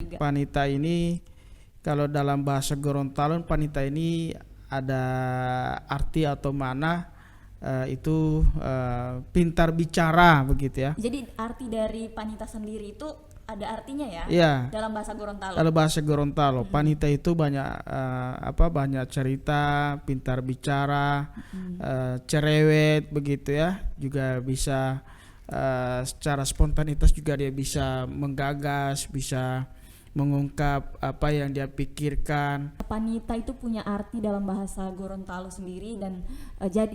juga. Panita ini kalau dalam bahasa Gorontalo, panita ini ada arti atau makna itu pintar bicara begitu ya. Jadi arti dari panita sendiri itu ada artinya ya? Iya. Dalam bahasa Gorontalo. Kalau bahasa Gorontalo, panita itu banyak banyak cerita, pintar bicara, cerewet begitu ya. Juga bisa secara spontanitas juga dia bisa menggagas, bisa mengungkap apa yang dia pikirkan. Panita itu punya arti dalam bahasa Gorontalo sendiri dan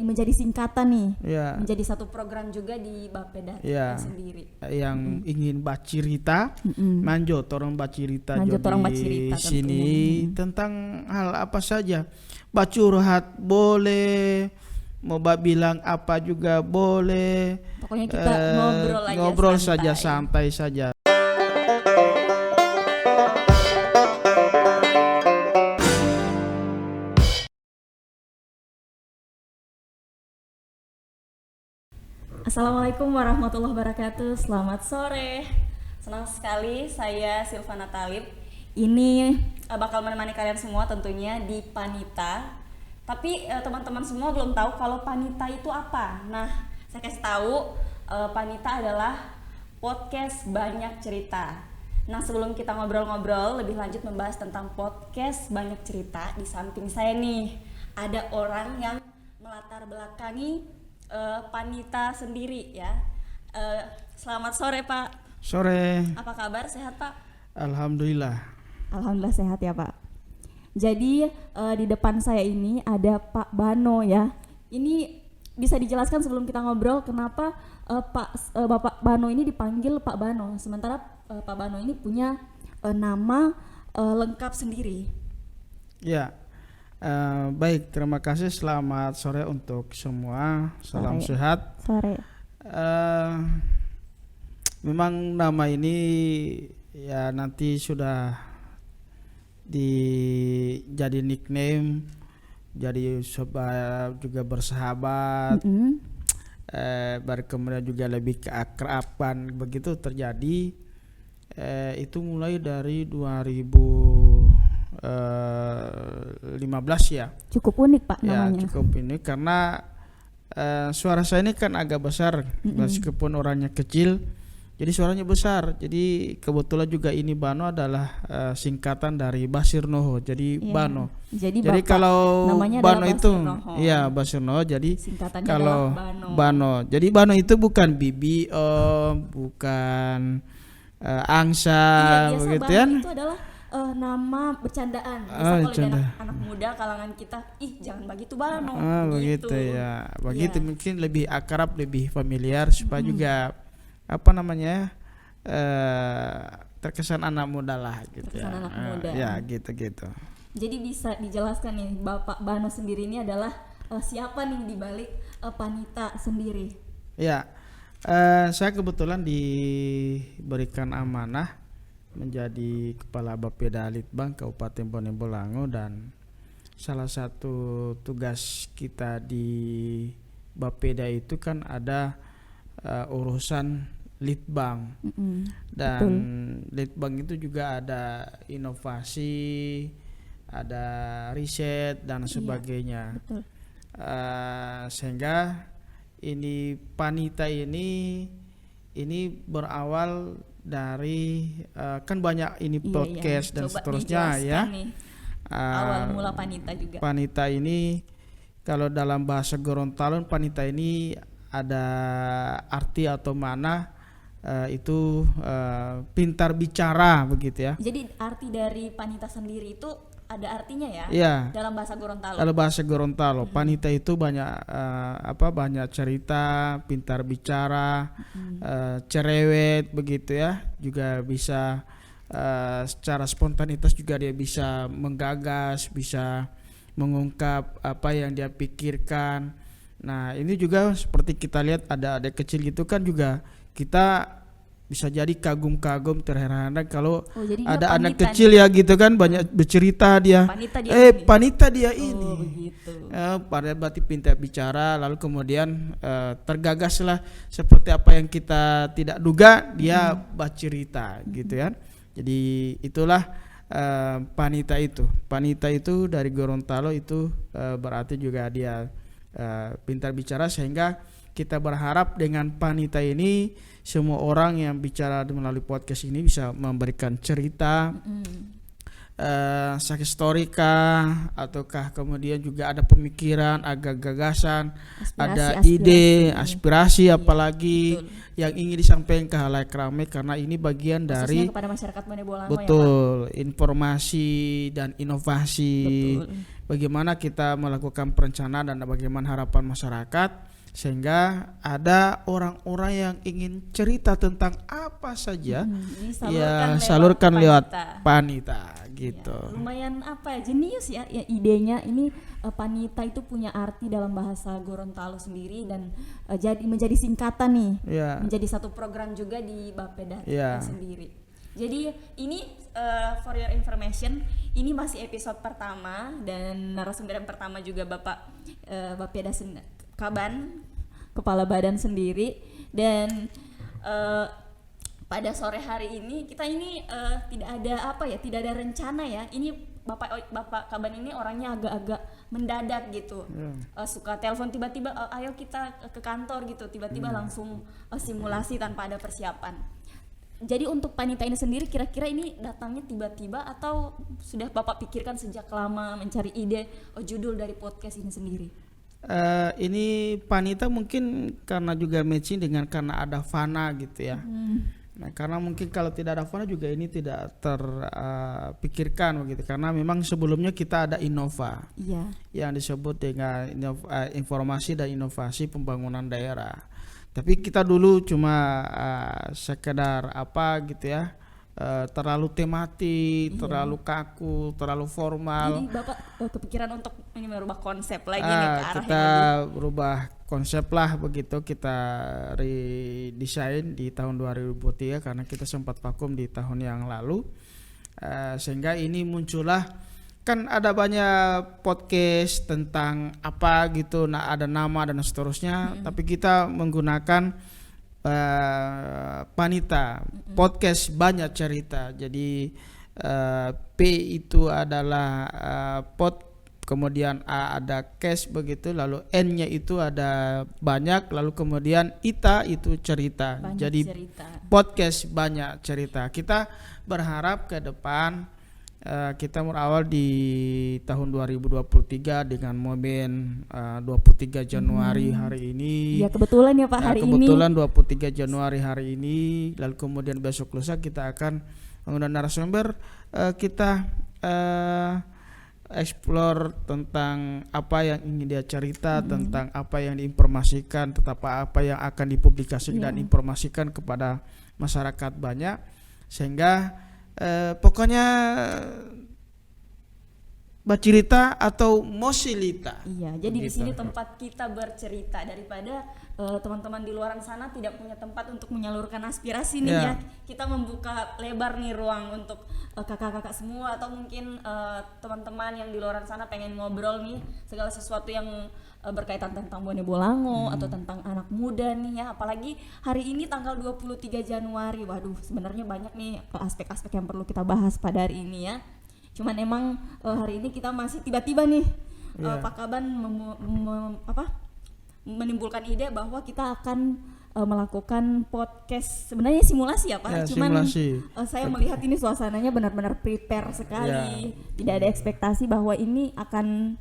menjadi singkatan nih, menjadi satu program juga di Bapeda sendiri. Yang ingin bacirita, manjot orang bacirita di sini tentang hal apa saja, bacurhat boleh, mau bilang apa juga boleh. Pokoknya kita ngobrol saja, santai saja. Assalamualaikum warahmatullahi wabarakatuh. Selamat sore. Senang sekali saya Silvana Talib. Ini bakal menemani kalian semua tentunya di Panita. Tapi teman-teman semua belum tahu kalau Panita itu apa. Nah, saya kasih tahu, Panita adalah podcast banyak cerita. Nah, sebelum kita ngobrol-ngobrol lebih lanjut membahas tentang podcast banyak cerita, di samping saya nih ada orang yang melatar belakangi Panita sendiri ya. Selamat sore Pak. Sore. Apa kabar? Sehat Pak? Alhamdulillah. Alhamdulillah sehat ya Pak. Jadi di depan saya ini ada Pak Bano ya. Ini bisa dijelaskan sebelum kita ngobrol kenapa Bapak Bano ini dipanggil Pak Bano, sementara Pak Bano ini punya nama lengkap sendiri. Ya. Baik, terima kasih. Selamat sore untuk semua. Salam sehat. Sore. Memang nama ini ya nanti sudah jadi nickname, jadi juga bersahabat. Baru kemudian juga lebih keakraban begitu terjadi. Itu mulai dari 2015 ya. Cukup unik Pak namanya. Ya, cukup unik karena suara saya ini kan agak besar, meskipun orangnya kecil, jadi suaranya besar. Jadi kebetulan juga ini Bano adalah singkatan dari Basir Noho, jadi Bano. Jadi kalau Bano itu, iya Basir Noho, jadi singkatannya kalau Bano. Jadi Bano itu bukan Bibi, bukan Angsa, begitu kan? Itu adalah nama bercandaan. Kalau anak muda kalangan kita, jangan begitu Bano. Begitu ya. Begitu mungkin lebih akrab, lebih familiar supaya juga terkesan anak muda lah gitu. Terkesan anak muda. Ya gitu. Jadi bisa dijelaskan nih Bapak Bano sendiri ini adalah siapa nih di balik Panita sendiri? Ya. Saya kebetulan diberikan amanah menjadi Kepala Bapeda Litbang Kabupaten Bone Bolango, dan salah satu tugas kita di Bapeda itu kan ada urusan Litbang. Dan Litbang itu juga ada inovasi, ada riset dan sebagainya. Sehingga ini Panita ini berawal dari kan banyak ini podcast dan seterusnya ya. Awal mula Panita juga. Panita ini kalau dalam bahasa Gorontalo, Panita ini ada arti atau makna itu pintar bicara begitu ya. Jadi arti dari Panita sendiri itu ada artinya ya? Iya. Dalam bahasa Gorontalo. Kalau bahasa Gorontalo, Panita itu banyak banyak cerita, pintar bicara, cerewet begitu ya. Juga bisa secara spontanitas juga dia bisa menggagas, bisa mengungkap apa yang dia pikirkan. Nah, ini juga seperti kita lihat ada adik kecil gitu kan, juga kita bisa jadi kagum-kagum, terheran-heran kalau ada anak kecil ya gitu kan, banyak bercerita dia. Panita dia ini. Pada berarti pintar bicara, lalu kemudian tergagaslah seperti apa yang kita tidak duga, dia bercerita gitu kan. Jadi itulah Panita itu. Panita itu dari Gorontalo itu berarti juga dia pintar bicara, sehingga kita berharap dengan Panita ini semua orang yang bicara melalui podcast ini bisa memberikan cerita, sakit storika, ataukah kemudian juga ada pemikiran, ada gagasan, ada ide, aspirasi, apalagi betul. yang ingin disampaikan ke halayak ramai, karena ini bagian Khususnya dari kepada masyarakat Bone Bolango betul informasi dan inovasi. Betul. Bagaimana kita melakukan perencanaan dan bagaimana harapan masyarakat, sehingga ada orang-orang yang ingin cerita tentang apa saja ya salurkan lewat Panita gitu. Ya, lumayan jenius ya idenya ini. Panita itu punya arti dalam bahasa Gorontalo sendiri dan jadi menjadi singkatan nih, menjadi satu program juga di Bapeda sendiri. Jadi ini for your information, ini masih episode pertama dan narasumber yang pertama juga Bapak Bapeda Kaban, Kepala Badan sendiri, dan pada sore hari ini kita ini tidak ada rencana ya. Ini Bapak Kaban ini orangnya agak-agak mendadak gitu, suka telepon tiba-tiba, ayo kita ke kantor gitu, tiba-tiba langsung simulasi tanpa ada persiapan. Jadi untuk Panita ini sendiri kira-kira ini datangnya tiba-tiba atau sudah Bapak pikirkan sejak lama mencari ide judul dari podcast ini sendiri? Ini Panita mungkin karena juga matching dengan karena ada Fana gitu ya. Nah, karena mungkin kalau tidak ada Fana juga ini tidak terpikirkan begitu, karena memang sebelumnya kita ada Innova yang disebut dengan informasi dan inovasi pembangunan daerah. Tapi kita dulu cuma sekedar gitu ya, terlalu tematik, terlalu kaku, terlalu formal. Jadi Bapak kepikiran untuk ini merubah konsep lagi nih ke arah kita berubah konsep lah begitu, kita redesign di tahun 2003 karena kita sempat vakum di tahun yang lalu, sehingga ini muncullah, kan ada banyak podcast tentang apa gitu, ada nama dan seterusnya, tapi kita menggunakan Panita, podcast banyak cerita. Jadi P itu adalah kemudian A ada cash begitu, lalu N-nya itu ada banyak, lalu kemudian Ita itu cerita. Banyak jadi cerita. Podcast banyak cerita. Kita berharap ke depan kita berawal di tahun 2023 dengan momen 23 Januari hari ini. Ya kebetulan ya Pak hari kebetulan ini. 23 Januari hari ini, lalu kemudian besok lusa kita akan mengundang narasumber, kita explore tentang apa yang ingin dia cerita, tentang apa yang diinformasikan, tentang apa yang akan dipublikasikan dan informasikan kepada masyarakat banyak, sehingga pokoknya bercerita atau mosilita. Iya, jadi di sini tempat kita bercerita, daripada teman-teman di luar sana tidak punya tempat untuk menyalurkan aspirasi nih ya. Kita membuka lebar nih ruang untuk kakak-kakak semua, atau mungkin teman-teman yang di luar sana pengen ngobrol nih segala sesuatu yang berkaitan tentang Bone Bolango atau tentang anak muda nih ya. Apalagi hari ini tanggal 23 Januari. Waduh, sebenarnya banyak nih aspek-aspek yang perlu kita bahas pada hari ini ya. Cuman emang hari ini kita masih tiba-tiba nih Pak Kaban menimbulkan ide bahwa kita akan melakukan podcast, sebenarnya simulasi ya Pak. Cuman saya melihat ini suasananya benar-benar prepare sekali. Tidak ada ekspektasi bahwa ini akan,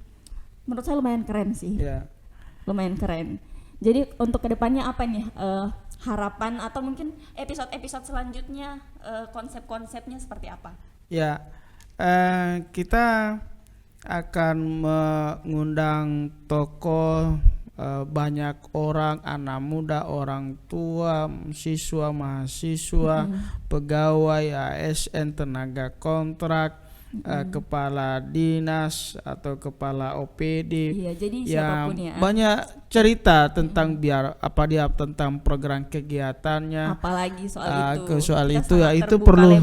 menurut saya lumayan keren sih. Lumayan keren. Jadi untuk kedepannya apa nih harapan, atau mungkin episode-episode selanjutnya konsep-konsepnya seperti apa? Kita akan mengundang tokoh, banyak orang, anak muda, orang tua, siswa, mahasiswa, pegawai, ASN, tenaga kontrak, kepala dinas atau kepala OPD, jadi yang siapapun ya. Banyak cerita tentang tentang program kegiatannya. Apalagi soal itu ya, itu perlu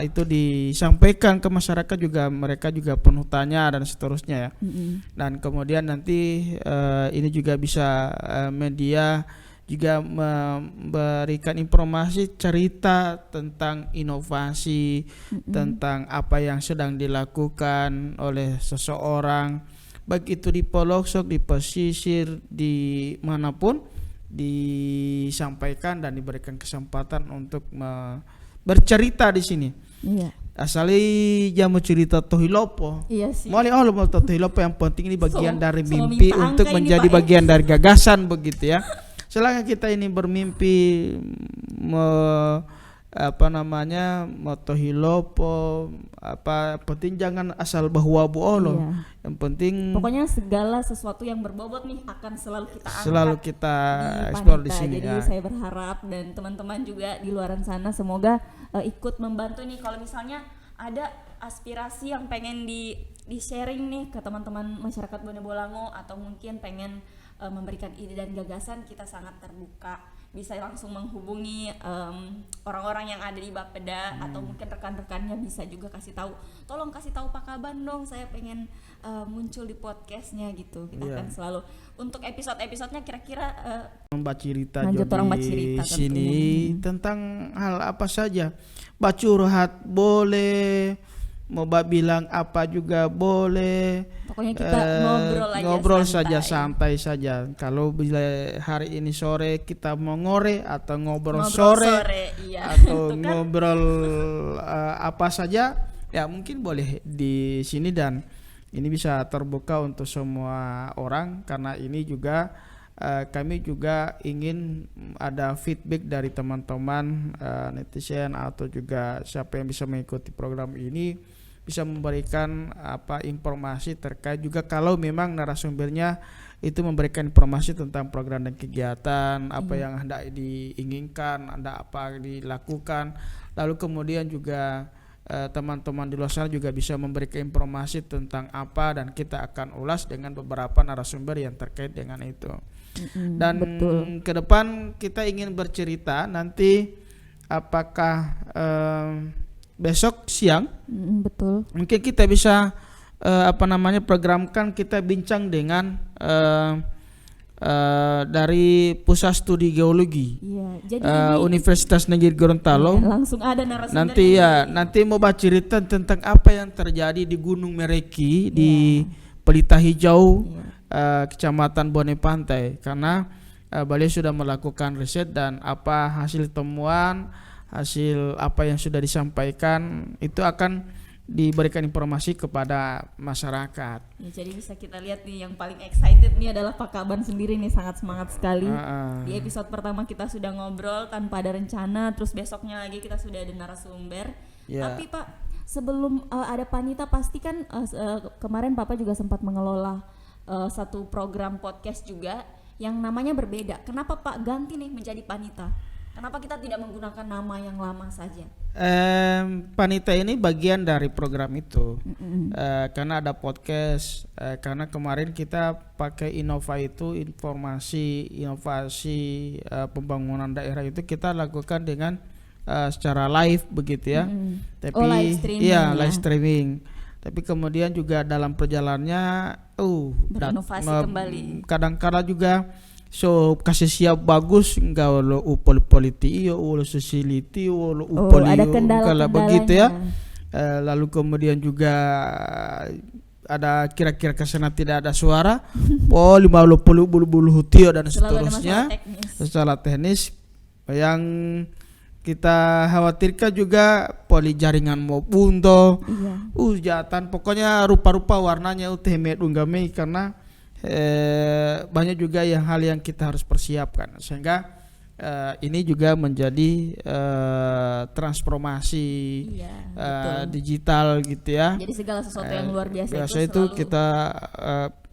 itu disampaikan ke masyarakat juga, mereka juga penuh tanya dan seterusnya ya. Dan kemudian nanti ini juga bisa media juga memberikan informasi cerita tentang inovasi, tentang apa yang sedang dilakukan oleh seseorang, baik itu di pelosok, di pesisir, di manapun, disampaikan dan diberikan kesempatan untuk bercerita di sini. Iya. Asali jamu cerita tohilopo. Iya sih. Mali Allah mau tohilopo, yang penting ini bagian dari Selalu mimpi minta untuk angka ini, menjadi Pak, bagian dari gagasan begitu ya. Selama kita ini bermimpi mau tohilopo, penting jangan asal bahwa Allah. Iya. Yang penting Pokoknya segala sesuatu yang berbobot nih akan selalu kita angkat. selalu kita di eksplor di Panita. sini Jadi ya. saya berharap dan teman-teman juga di luar sana semoga ikut membantu nih kalau misalnya ada aspirasi yang pengen di sharing nih ke teman-teman masyarakat Bone Bolango, atau mungkin pengen memberikan ide dan gagasan, kita sangat terbuka. Bisa langsung menghubungi orang-orang yang ada di Bapeda, atau mungkin rekan-rekannya bisa juga kasih tahu, tolong kasih tahu Pak Kaban dong, saya pengen muncul di podcastnya gitu. Kita akan selalu untuk episode-episodenya kira-kira Mbak cerita lanjut orang Mbak di cerita sini tentunya. tentang hal apa saja. Mbak curhat boleh, mau Mbak bilang apa juga boleh. Pokoknya kita ngobrol saja, santai saja. Kalau bila hari ini sore kita mau ngore atau ngobrol sore iya. atau Itu kan ngobrol apa saja, ya mungkin boleh di sini, dan ini bisa terbuka untuk semua orang, karena ini juga kami juga ingin ada feedback dari teman-teman netizen atau juga siapa yang bisa mengikuti program ini, bisa memberikan informasi terkait juga kalau memang narasumbernya itu memberikan informasi tentang program dan kegiatan apa yang hendak diinginkan, ada apa dilakukan, lalu kemudian juga teman-teman di luar sana juga bisa memberikan informasi tentang apa, dan kita akan ulas dengan beberapa narasumber yang terkait dengan itu. Dan betul. ke depan kita ingin bercerita nanti apakah besok siang betul. mungkin kita bisa programkan, kita bincang dengan dari Pusat Studi Geologi Universitas Negeri Gorontalo. Langsung ada Nanti narasumbernya. nanti mau baca cerita tentang apa yang terjadi di Gunung Mereki di Pelita Hijau, Kecamatan Bone Pantai, karena beliau sudah melakukan riset dan apa hasil temuan, hasil apa yang sudah disampaikan itu akan diberikan informasi kepada masyarakat. Ya, jadi bisa kita lihat nih, yang paling excited nih adalah Pak Kaban sendiri nih, sangat semangat sekali. Di episode pertama kita sudah ngobrol tanpa ada rencana, terus besoknya lagi kita sudah ada narasumber. Tapi Pak, sebelum ada Panita, pasti kan kemarin Papa juga sempat mengelola satu program podcast juga yang namanya berbeda. Kenapa Pak ganti nih menjadi Panita? Kenapa kita tidak menggunakan nama yang lama saja? Panita ini bagian dari program itu, karena ada podcast, karena kemarin kita pakai Innova itu, inovasi pembangunan daerah itu kita lakukan dengan secara live begitu ya. Tapi live streaming, live streaming. Tapi kemudian juga dalam perjalanannya berinovasi kembali. Kadang-kadang juga kasih siap bagus enggak lo politi lo society lo ada kendala begitu ya. Lalu kemudian juga ada kira-kira kesana tidak ada suara 50 bulu hutio dan seterusnya. Secara teknis yang kita khawatirkan juga poli jaringan mau bunto, jatan pokoknya rupa-rupa warnanya utemet unggame, karena banyak juga hal yang kita harus persiapkan, sehingga ini juga menjadi transformasi digital gitu ya. Jadi segala sesuatu yang luar biasa itu kita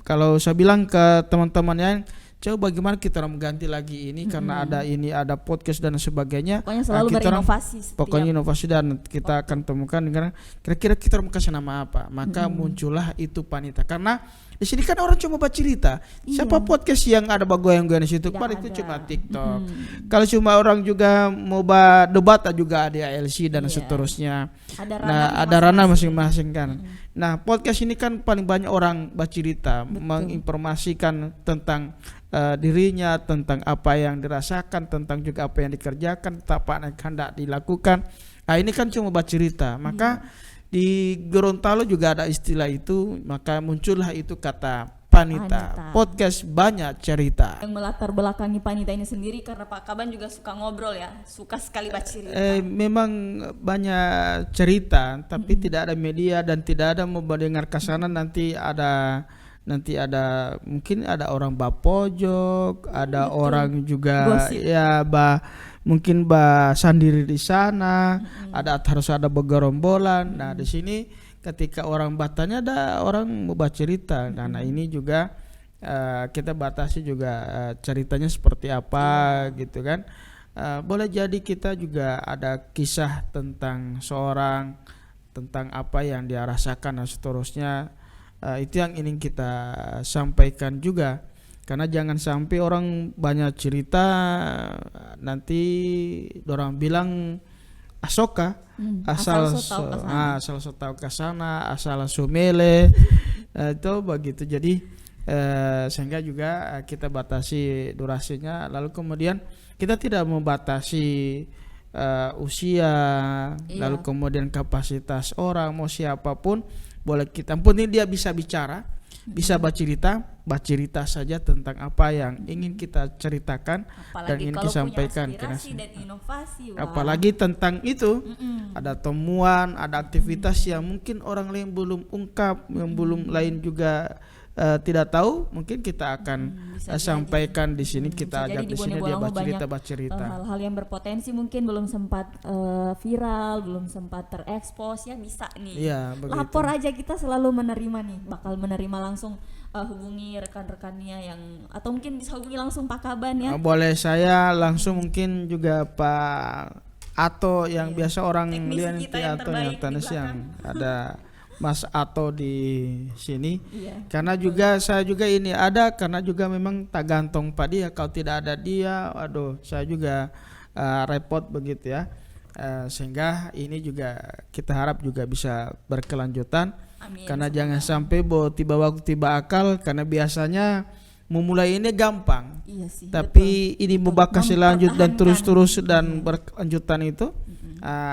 kalau saya bilang ke teman-teman yang coba bagaimana kita mengganti lagi ini, karena ada podcast dan sebagainya. Pokoknya selalu berinovasi. Pokoknya inovasi, dan kita akan temukan karena kira-kira kita mau kasih nama apa. Maka muncullah itu Panita, karena di sini kan orang cuma baca cerita. Siapa podcast yang ada goyang-goyang di situ? Itu cuma TikTok. Kalau cuma orang juga mau debat juga ada LC dan seterusnya. Ada ranah masing-masing kan. Nah, podcast ini kan paling banyak orang bercerita, menginformasikan tentang dirinya, tentang apa yang dirasakan, tentang juga apa yang dikerjakan, apa yang hendak dilakukan. Nah, ini kan cuma bercerita. Maka di Gorontalo juga ada istilah itu, maka muncullah itu kata Panita. Podcast banyak cerita. Yang melatar belakangi Panita ini sendiri karena Pak Kaban juga suka ngobrol ya, suka sekali bercerita. Memang banyak cerita, tapi tidak ada media dan tidak ada mau mendengar ke sana. Nanti ada mungkin ada orang bapojok, ada orang juga gosip. ya mungkin sendiri di sana, harus ada bergerombolan. Nah, di sini ketika orang bertanya ada orang mau cerita. Karena ini juga kita batasi juga ceritanya seperti apa gitu kan. Boleh jadi kita juga ada kisah tentang seorang, tentang apa yang dia rasakan dan seterusnya. Itu yang ingin kita sampaikan juga. Karena jangan sampai orang banyak cerita nanti orang bilang asoka, asal so tahu ke sana, asal sumele, itu begitu. Jadi sehingga juga kita batasi durasinya. Lalu kemudian kita tidak membatasi usia, lalu kemudian kapasitas orang, mau siapapun boleh kita. Penting dia bisa bicara, bisa bercerita saja tentang apa yang ingin kita ceritakan. Apalagi dan ingin kita sampaikan. Dan inovasi. Apalagi tentang itu ada temuan, ada aktivitas yang mungkin orang lain belum ungkap, yang belum lain juga tidak tahu, mungkin kita akan sampaikan di sini. Kita ajak di sini dia bercerita. Hal-hal yang berpotensi mungkin belum sempat viral, belum sempat terekspos ya, bisa nih. Iya, lapor aja, kita selalu menerima nih, bakal menerima langsung. Hubungi rekan-rekannya yang, atau mungkin bisa hubungi langsung Pak Kaban ya. Boleh saya langsung, mungkin juga Pak Ato yang biasa orang lihat Ato yang ada Mas Ato di sini. Karena juga saya juga ini ada, karena juga memang tak gantung Pak dia. Kalau tidak ada dia, aduh saya juga repot begitu ya. Sehingga ini juga kita harap juga bisa berkelanjutan. Amin. Karena jangan sampai tiba waktu tiba akal, karena biasanya memulai ini gampang. Iya sih, tapi ini bakal selanjut dan terus dan berkelanjutan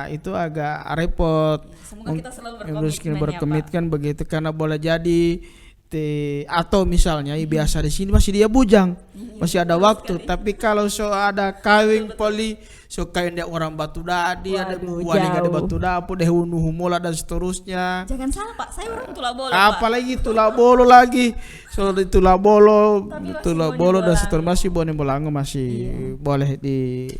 itu agak repot. Semoga kita selalu berkomitmen begitu, karena boleh jadi atau misalnya biasa di sini masih dia bujang, masih ada waktu. Tapi kalau ada kawin poli, kawin dia orang batu dadi, ada buahnya ada batu dapu, deh humula dan seterusnya. Jangan salah Pak, saya orang Tulabolo. Apalagi Tulabolo lagi, Tulabolo dan seterusnya masih boleh Bolango masih boleh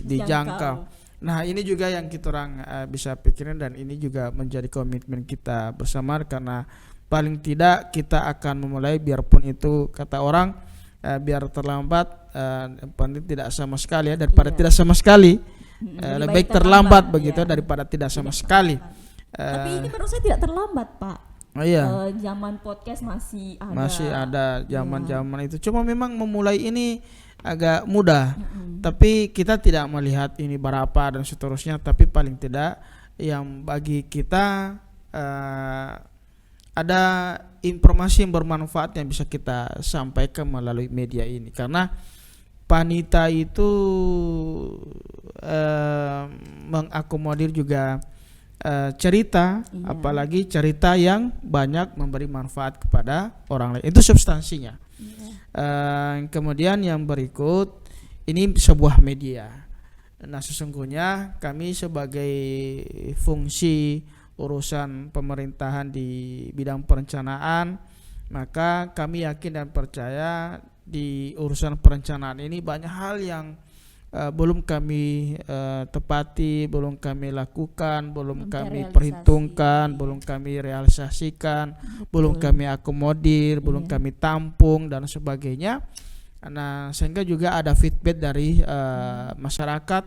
dijangkau. Nah, ini juga yang kita orang bisa pikirin, dan ini juga menjadi komitmen kita bersama, karena paling tidak kita akan memulai, biarpun itu kata orang biar terlambat, penting tidak sama sekali ya, daripada tidak sama sekali. Lebih baik terlambat begitu daripada tidak sama sekali. Tapi ini menurut saya tidak terlambat Pak. Zaman podcast masih ada zaman itu. Cuma memang memulai ini agak mudah. Tapi kita tidak melihat ini berapa dan seterusnya. Tapi paling tidak yang bagi kita ada informasi yang bermanfaat yang bisa kita sampaikan melalui media ini. Karena Panita itu mengakomodir juga cerita, apalagi cerita yang banyak memberi manfaat kepada orang lain. Itu substansinya. Kemudian yang berikut, ini sebuah media. Nah, sesungguhnya kami sebagai fungsi urusan pemerintahan di bidang perencanaan, maka kami yakin dan percaya di urusan perencanaan ini banyak hal yang belum kami tepati, belum kami lakukan, belum kami perhitungkan, belum kami realisasikan, belum kami akomodir, belum kami tampung dan sebagainya. Nah, sehingga juga ada feedback dari masyarakat.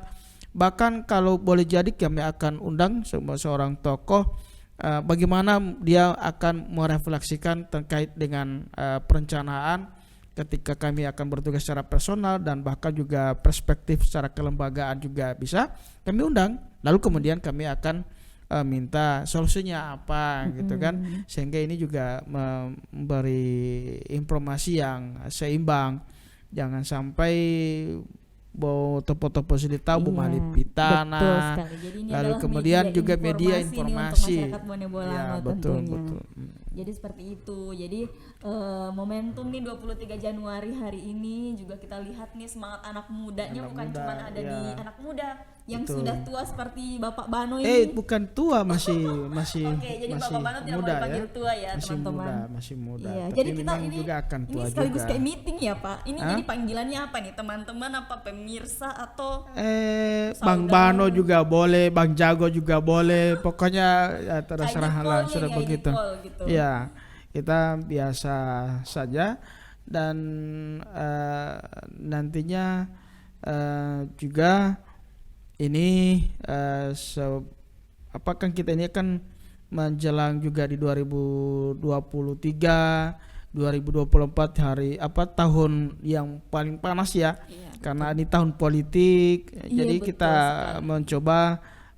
Bahkan kalau boleh jadi kami akan undang seorang tokoh, bagaimana dia akan merefleksikan terkait dengan perencanaan ketika kami akan bertugas secara personal, dan bahkan juga perspektif secara kelembagaan juga bisa kami undang. Lalu kemudian kami akan minta solusinya apa gitu kan, sehingga ini juga memberi informasi yang seimbang, jangan sampai bahwa topo-topo sudah tahu Iya, malipitana. betul sekali. Jadi ini Lalu adalah kemudian juga media nih informasi. untuk masyarakat Bone Bolango Ya, betul, tentunya. betul. Jadi seperti itu. Jadi momentum nih 23 Januari hari ini juga kita lihat nih semangat anak mudanya, Anak bukan muda, cuma ada ya. di anak muda yang Betul. sudah tua seperti Bapak Bano ini. Bukan tua, masih Oke, jadi Bapak Bano tidak muda boleh panggil ya. tua ya, Masih teman-teman. masih muda. Iya, Tapi jadi kita memang ini juga akan tua sekaligus juga. kayak meeting ya Pak. Ini Hah? jadi panggilannya apa nih teman-teman, apa pemirsa atau Bang saudara? Bano juga boleh, Bang Jago juga boleh. Pokoknya ya terserah ID lah, call sudah nih, ID begitu. call gitu. Ya, kita biasa saja dan nantinya juga ini apakah kita ini akan menjelang juga di 2023 2024 hari tahun yang paling panas ya. Iya, Karena ini tahun politik. Iya, Jadi betul kita sekali. mencoba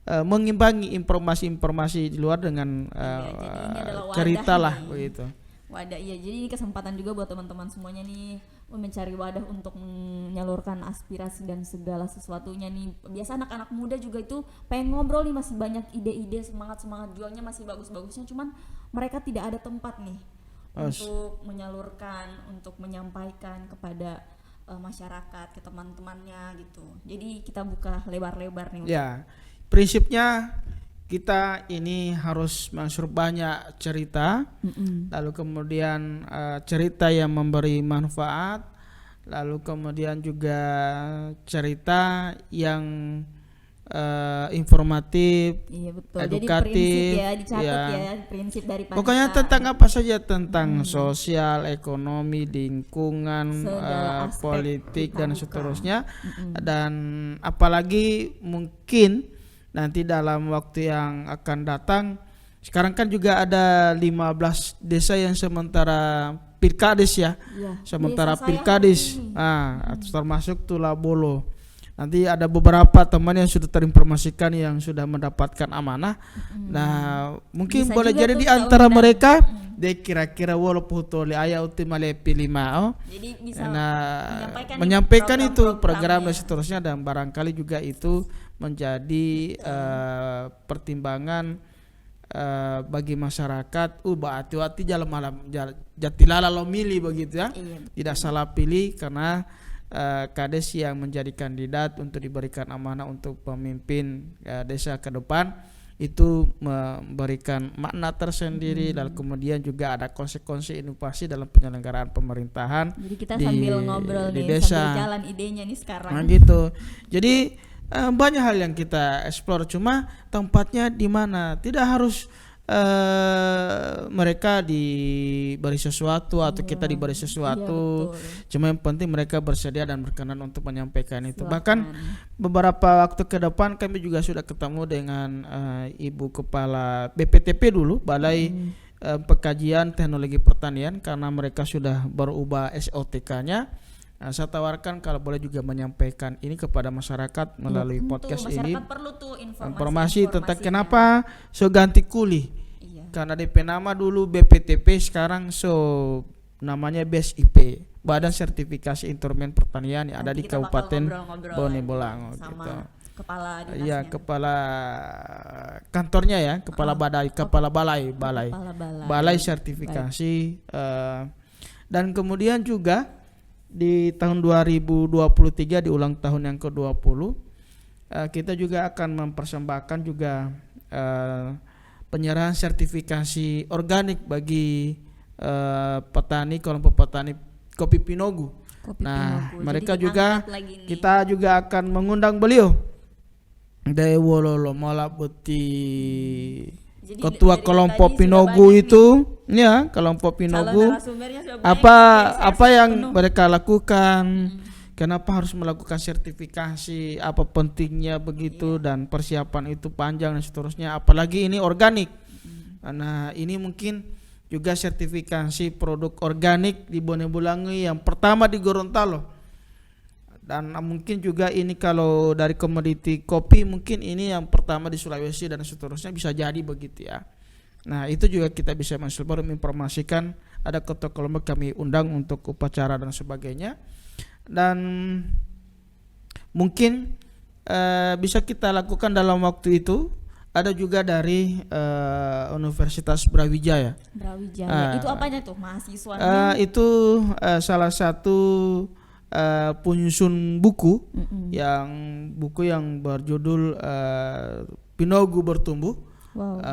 mengimbangi informasi-informasi di luar dengan jadi ini adalah wadah cerita lah nih. begitu. Wadah, iya. Jadi ini kesempatan juga buat teman-teman semuanya nih mencari wadah untuk menyalurkan aspirasi dan segala sesuatunya nih. Biasa anak-anak muda juga itu pengen ngobrol nih, masih banyak ide-ide, semangat jualnya masih bagus-bagusnya, cuman mereka tidak ada tempat nih untuk menyalurkan, untuk menyampaikan kepada masyarakat, ke teman-temannya gitu. Jadi kita buka lebar-lebar nih. Ya, prinsipnya kita ini harus masuk banyak cerita, lalu kemudian cerita yang memberi manfaat, lalu kemudian juga cerita yang informatif, Iya betul. edukatif, Jadi prinsip ya, dicatat ya. ya, prinsip dari Panita. Pokoknya tentang apa saja, tentang sosial, ekonomi, lingkungan, Segala aspek politik kita dan buka. seterusnya. Dan apalagi mungkin nanti dalam waktu yang akan datang, sekarang kan juga ada 15 desa yang sementara pilkades ya. Iya, Sementara desa saya pilkades, hari ini. termasuk Tulabolo. Nanti ada beberapa teman yang sudah terinformasikan yang sudah mendapatkan amanah. Nah, mungkin Bisa boleh juga jadi tuh di kita antara undang. mereka dia kira-kira walaupun tole ayah ultimale pilih Jadi bisa menyampaikan nih itu program dan program-programnya. seterusnya, dan barangkali juga itu menjadi pertimbangan bagi masyarakat. Hati-hati jalan malam jatilala lo milih begitu ya. Iya, betul. Tidak salah pilih karena kades yang menjadi kandidat untuk diberikan amanah untuk pemimpin desa ke depan itu memberikan makna tersendiri, lalu kemudian juga ada konsekuensi inovasi dalam penyelenggaraan pemerintahan. Jadi kita di- sambil ngobrol di nih, desa. sambil jalan idenya nih sekarang. Nah gitu. Jadi banyak hal yang kita explore, cuma tempatnya di mana. Tidak harus mereka diberi sesuatu atau kita diberi sesuatu. Iya, betul. Cuma yang penting mereka bersedia dan berkenan untuk menyampaikan itu. Silakan. Bahkan beberapa waktu ke depan kami juga sudah ketemu dengan Ibu Kepala BPTP dulu, Balai Pengkajian Teknologi Pertanian, karena mereka sudah berubah SOTK-nya. Saya tawarkan kalau boleh juga menyampaikan ini kepada masyarakat melalui Tentu, podcast masyarakat ini. perlu tuh Informasi tentang informasinya. kenapa so ganti kuli. Iya. Karena DP nama dulu BPTP, sekarang so namanya BSIP, Badan Sertifikasi Instrumen Pertanian yang ada Nanti di kita bakal Kabupaten ngobrol-ngobrol Bone lagi Bolango sama gitu. kepala dinasnya. Iya, kepala kantornya ya, kepala balai, balai sertifikasi. Dan kemudian juga di tahun 2023 di ulang tahun yang ke-20 kita juga akan mempersembahkan juga penyerahan sertifikasi organik bagi petani, kelompok petani kopi Pinogu. Kopi Nah, Pinogu. mereka Jadi juga diangkat lagi nih. kita juga akan mengundang beliau. Dewololo Malabuti, Jadi ketua dari kelompok tadi sudah Pinogu banyak itu, ya kelompok Calon Pinogu. narasumbernya sudah banyak, Apa yang penuh. mereka lakukan? Kenapa harus melakukan sertifikasi? Apa pentingnya begitu? Dan persiapan itu panjang dan seterusnya. Apalagi ini organik. Nah, ini mungkin juga sertifikasi produk organik di Bone Bolango yang pertama di Gorontalo. Dan mungkin juga ini kalau dari komoditi kopi mungkin ini yang pertama di Sulawesi dan seterusnya, bisa jadi begitu ya. Nah itu juga kita bisa menginformasikan, ada Kota Kelompok kami undang untuk upacara dan sebagainya. Dan mungkin bisa kita lakukan dalam waktu itu. Ada juga dari Universitas Brawijaya. Itu apanya tuh mahasiswa? Itu salah satu penyusun buku yang berjudul Pinogu Bertumbuh. Wow.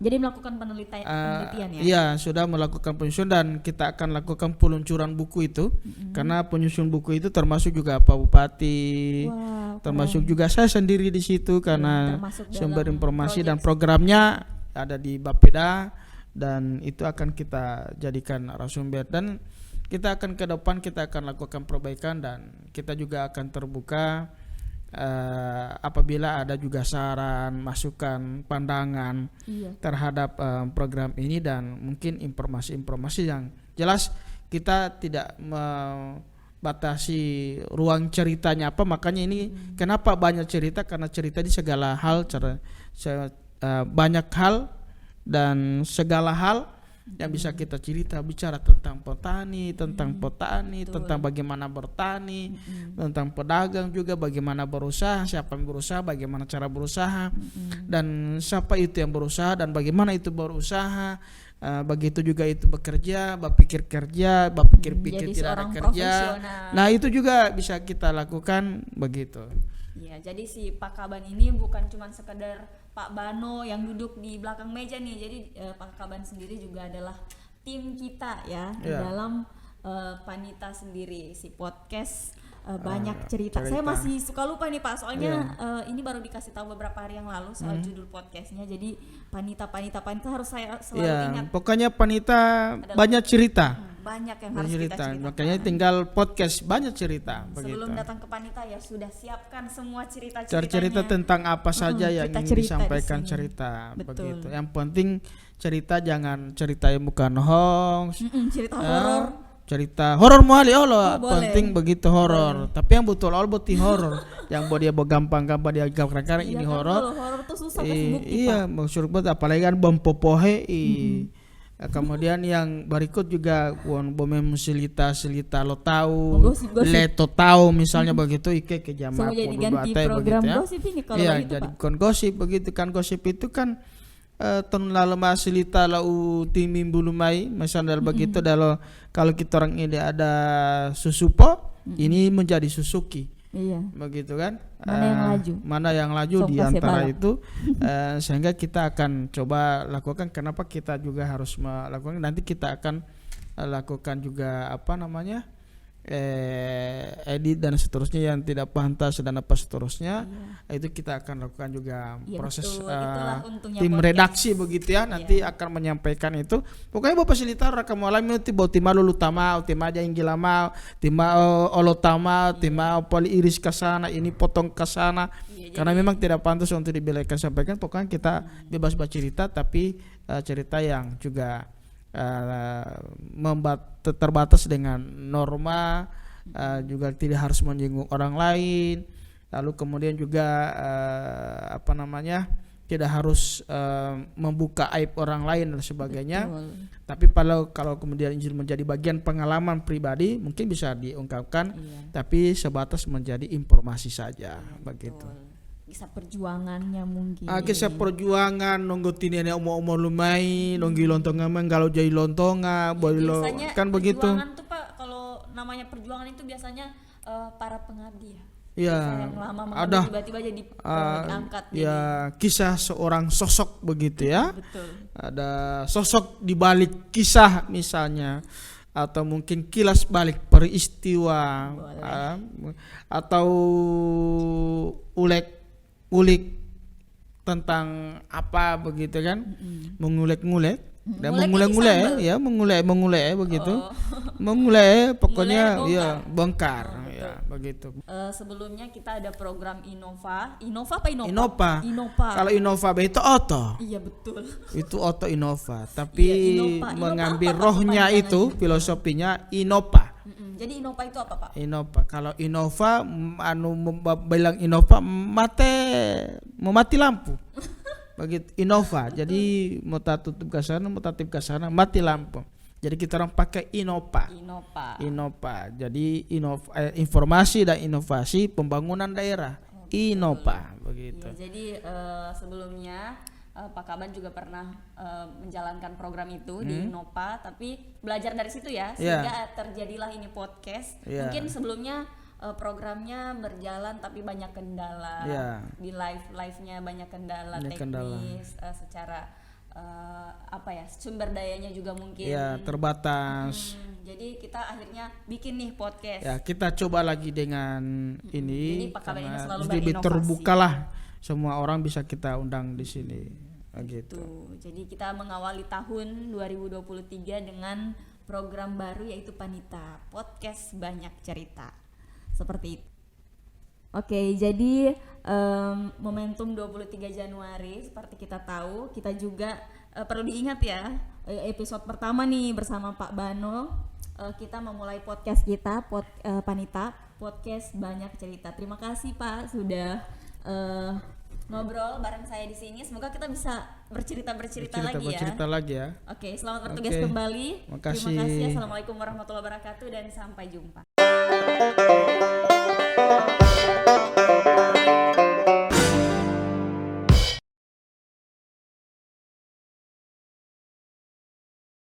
Jadi melakukan penelitian ya? Iya, sudah melakukan penyusun dan kita akan lakukan peluncuran buku itu. Karena penyusun buku itu termasuk juga Pak Bupati, termasuk juga saya sendiri di situ karena sumber informasi dan programnya ada di Bapeda, dan itu akan kita jadikan narasumber. Dan kita akan ke depan kita akan lakukan perbaikan, dan kita juga akan terbuka apabila ada juga saran, masukan, pandangan terhadap program ini, dan mungkin informasi-informasi yang jelas. Kita tidak membatasi ruang ceritanya apa, makanya ini kenapa banyak cerita, karena cerita di segala hal, banyak hal dan segala hal yang bisa kita cerita, bicara tentang petani, tentang bagaimana bertani, tentang pedagang juga bagaimana berusaha, siapa yang berusaha, bagaimana cara berusaha, dan siapa itu yang berusaha dan bagaimana itu berusaha. Begitu juga itu bekerja, berpikir tidak ada kerja. Nah itu juga bisa kita lakukan begitu. Ya, jadi si Pak Kaban ini bukan cuma sekedar Pak Bano yang duduk di belakang meja nih. Jadi Pak Kaban sendiri juga adalah tim kita ya di dalam Panita sendiri, si podcast banyak cerita. Saya masih suka lupa nih Pak, soalnya ini baru dikasih tahu beberapa hari yang lalu soal judul podcastnya. Jadi Panita harus saya selalu ingat. Pokoknya Panita banyak cerita. Banyak yang harus kita ceritakan. Makanya tinggal podcast banyak cerita. Sebelum begitu. datang ke Panita ya sudah siapkan semua cerita-ceritanya. Cerita tentang apa saja yang ingin disampaikan cerita. Betul. Begitu. Yang penting cerita jangan cerita yang bukan hoax. Cerita horor. Cerita horor muali penting boleh. Begitu horor. Tapi yang betul boti horor. Yang dia gampang-gampang dia gampang ini horor. Horor tuh susah kasih bukti. Iya, maksud apalagi kan bom popohe. Kemudian yang berikut juga bomem selita lo tahu, leto tahu misalnya begitu ike ke jamaah jadi ganti program begitu ya. Gosip ini kalau iya, begitu jadi Pak. Gosip begitu kan. Gosip itu kan tahun lalu masilita lau timim bulu mai misalnya begitu. Kalau kita orang ini ada susupo, ini menjadi Suzuki. Iya. Begitu kan? Mana yang laju di antara itu sehingga kita akan coba lakukan. Kenapa kita juga harus melakukan? Nanti kita akan lakukan juga edit dan seterusnya yang tidak pantas dan apa seterusnya. Itu kita akan lakukan juga proses tim redaksi begitu ya. Nanti akan menyampaikan itu. Pokoknya bapak silita rakam alami tiba tima lulu tama tima aja inggilama tima olotama tima poli iris kasana ini potong kasana. Karena memang tidak pantas untuk dibilangkan sampaikan. Pokoknya kita bebas bercerita, tapi cerita yang juga terbatas dengan norma, juga tidak harus menyinggung orang lain. Lalu kemudian juga tidak harus membuka aib orang lain dan sebagainya. Betul. Tapi kalau kemudian menjadi bagian pengalaman pribadi mungkin bisa diungkapkan, tapi sebatas menjadi informasi saja. Begitu. Kisah perjuangannya mungkin. Kisah perjuangan nonggo tinene omo lumai nonggi lontongan kalau jadi lontongan biasanya kan begitu. Perjuangan tuh Pak, kalau namanya perjuangan itu biasanya para pengabdi ya. Iya. Yang lama ada tiba-tiba jadi diangkat. Ya, kisah seorang sosok begitu ya. Betul. Ada sosok di balik kisah misalnya, atau mungkin kilas balik peristiwa, atau ulik tentang apa begitu kan, mengulik-ngulik dan mengulek begitu, mengulek pokoknya bongkar ya begitu. Sebelumnya kita ada program Innova apa Innova. Kalau Innova itu Oto. Iya betul. Itu Oto Innova, tapi mengambil rohnya itu filosofinya Innova. Jadi Innova itu apa, Pak? Innova. Kalau Innova bilang Innova mati lampu. Begitu Innova. Jadi mau tutup ke sana, mati lampu. Jadi kita orang pakai Innova. Jadi informasi dan inovasi pembangunan daerah. Innova begitu. Ya, jadi sebelumnya Pak Kaban juga pernah menjalankan program itu di Innova, tapi belajar dari situ ya, sehingga terjadilah ini podcast. Mungkin sebelumnya programnya berjalan tapi banyak kendala di live-nya banyak kendala teknis, secara sumber dayanya juga mungkin terbatas. Jadi kita akhirnya bikin nih podcast. Ya, kita coba lagi dengan ini. Jadi Pak Kaban ini selalu lebih berinovasi. terbukalah, semua orang bisa kita undang di sini. Gitu. Jadi kita mengawali tahun 2023 dengan program baru yaitu Panita, podcast banyak cerita. Seperti itu. Oke, jadi momentum 23 Januari seperti kita tahu, kita juga perlu diingat ya, episode pertama nih bersama Pak Bano, kita memulai podcast kita, Panita, podcast banyak cerita. Terima kasih Pak sudah ngobrol bareng saya di sini. Semoga kita bisa bercerita lagi ya. Oke, selamat bertugas kembali. Makasih. Terima kasih. Assalamualaikum warahmatullahi wabarakatuh dan sampai jumpa.